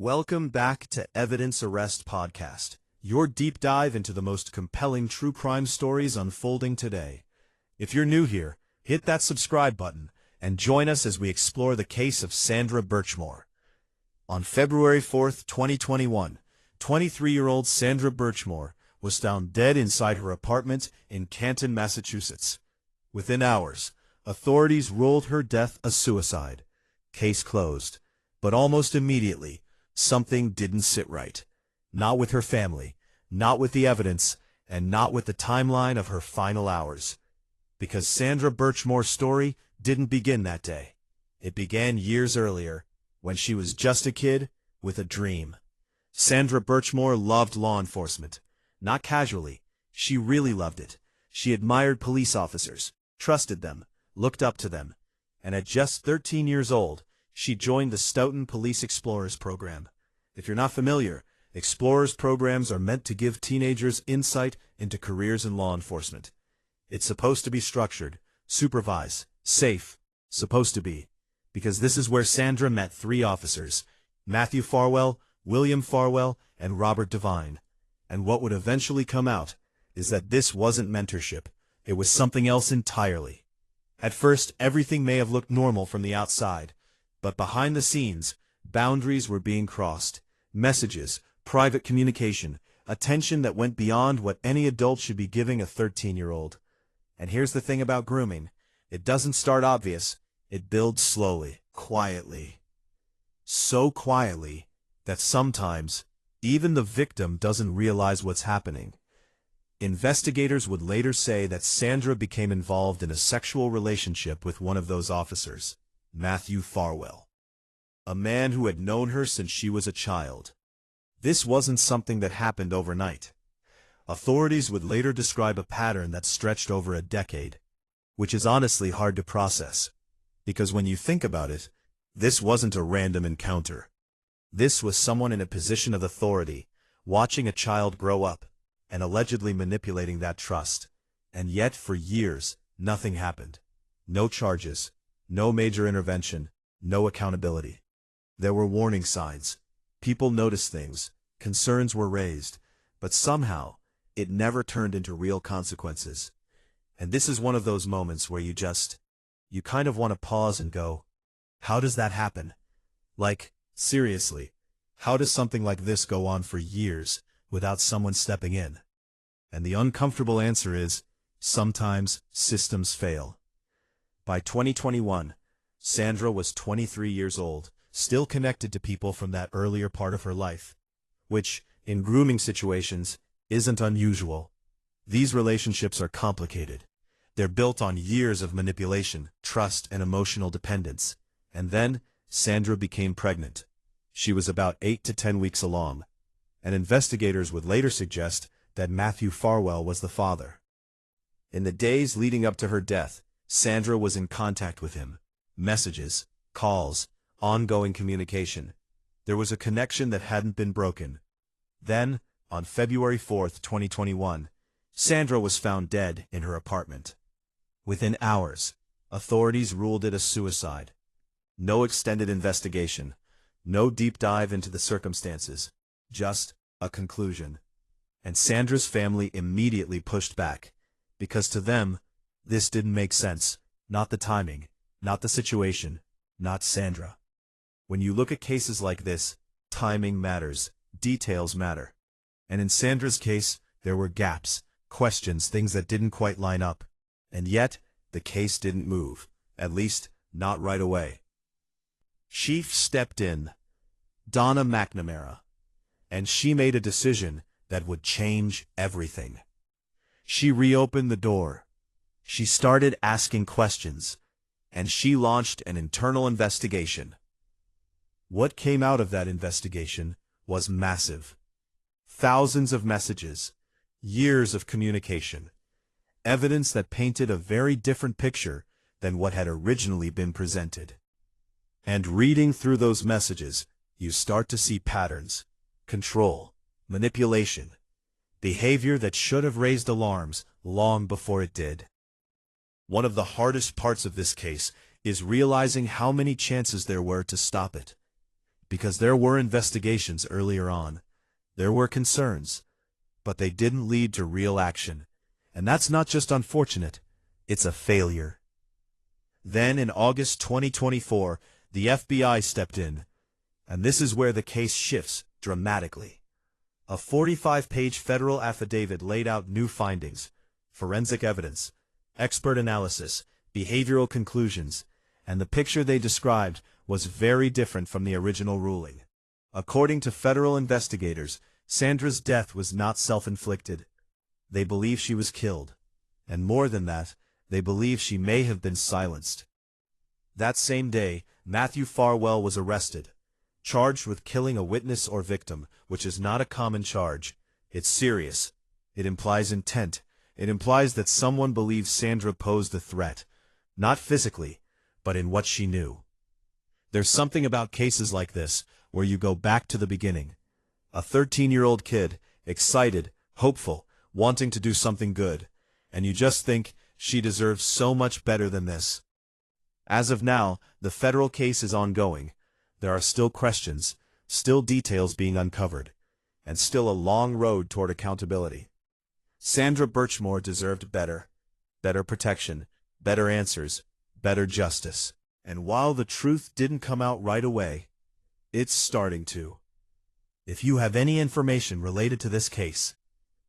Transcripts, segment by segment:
Welcome back to Evidence Arrest Podcast, your deep dive into the most compelling true crime stories unfolding today. If you're new here, hit that subscribe button and join us as we explore the case of Sandra Birchmore. On February 4th, 2021, 23-year-old Sandra Birchmore was found dead inside her apartment in Canton, Massachusetts. Within hours, authorities ruled her death a suicide. Case closed. But almost immediately, something didn't sit right. Not with her family, not with the evidence, and not with the timeline of her final hours. Because Sandra Birchmore's story didn't begin that day. It began years earlier, when she was just a kid with a dream. Sandra Birchmore loved law enforcement. Not casually. She really loved it. She admired police officers, trusted them, looked up to them. And at just 13 years old, she joined the Stoughton Police Explorers program. If you're not familiar, Explorers programs are meant to give teenagers insight into careers in law enforcement. It's supposed to be structured, supervised, safe, supposed to be. Because this is where Sandra met three officers, Matthew Farwell, William Farwell, and Robert Devine. And what would eventually come out is that this wasn't mentorship. It was something else entirely. At first, everything may have looked normal from the outside. But behind the scenes, boundaries were being crossed. Messages, private communication, attention that went beyond what any adult should be giving a 13-year-old. And here's the thing about grooming. It doesn't start obvious. It builds slowly, quietly. So quietly that sometimes even the victim doesn't realize what's happening. Investigators would later say that Sandra became involved in a sexual relationship with one of those officers, Matthew Farwell, a man who had known her since she was a child. This wasn't something that happened overnight. Authorities would later describe a pattern that stretched over a decade, which is honestly hard to process. Because when you think about it, this wasn't a random encounter. This was someone in a position of authority, watching a child grow up, and allegedly manipulating that trust. And yet, for years, nothing happened. No charges. No major intervention, no accountability. There were warning signs. People noticed things. Concerns were raised. But somehow, it never turned into real consequences. And this is one of those moments where you kind of want to pause and go, how does that happen? Like, seriously, how does something like this go on for years without someone stepping in? And the uncomfortable answer is, sometimes systems fail. By 2021, Sandra was 23 years old, still connected to people from that earlier part of her life, which, in grooming situations, isn't unusual. These relationships are complicated. They're built on years of manipulation, trust, and emotional dependence. And then, Sandra became pregnant. She was about 8 to 10 weeks along, and investigators would later suggest that Matthew Farwell was the father. In the days leading up to her death, Sandra was in contact with him. Messages, calls, ongoing communication. There was a connection that hadn't been broken. Then, on February 4th, 2021, Sandra was found dead in her apartment. Within hours, authorities ruled it a suicide. No extended investigation, no deep dive into the circumstances, just a conclusion. And Sandra's family immediately pushed back, because to them, this didn't make sense. Not the timing, not the situation, not Sandra. When you look at cases like this, timing matters, details matter. And in Sandra's case, there were gaps, questions, things that didn't quite line up. And yet, the case didn't move, at least, not right away. Chief stepped in, Donna McNamara, and she made a decision that would change everything. She reopened the door. She started asking questions, and she launched an internal investigation. What came out of that investigation was massive. Thousands of messages, years of communication, evidence that painted a very different picture than what had originally been presented. And reading through those messages, you start to see patterns, control, manipulation, behavior that should have raised alarms long before it did. One of the hardest parts of this case is realizing how many chances there were to stop it. because there were investigations earlier on. There were concerns, but they didn't lead to real action. And that's not just unfortunate, it's a failure. Then in August 2024, the FBI stepped in, and this is where the case shifts dramatically. A 45-page federal affidavit laid out new findings, forensic evidence, expert analysis, behavioral conclusions, and the picture they described was very different from the original ruling. According to federal investigators, Sandra's death was not self-inflicted. They believe she was killed. And more than that, they believe she may have been silenced. That same day, Matthew Farwell was arrested, charged with killing a witness or victim, which is not a common charge. It's serious. It implies intent. It implies that someone believes Sandra posed a threat, not physically, but in what she knew. There's something about cases like this, where you go back to the beginning. A 13-year-old kid, excited, hopeful, wanting to do something good, and you just think she deserves so much better than this. As of now, the federal case is ongoing. There are still questions, still details being uncovered, and still a long road toward accountability. Sandra Birchmore deserved better. Better protection, better answers, better justice. And while the truth didn't come out right away, it's starting to. If you have any information related to this case,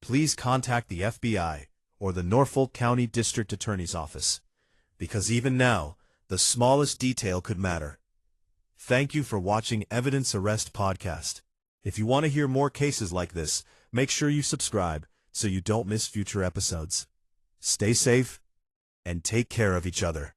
please contact the FBI or the Norfolk County District Attorney's Office, because even now, the smallest detail could matter. Thank you for watching Evidence Arrest Podcast. If you want to hear more cases like this, make sure you subscribe so you don't miss future episodes. Stay safe and take care of each other.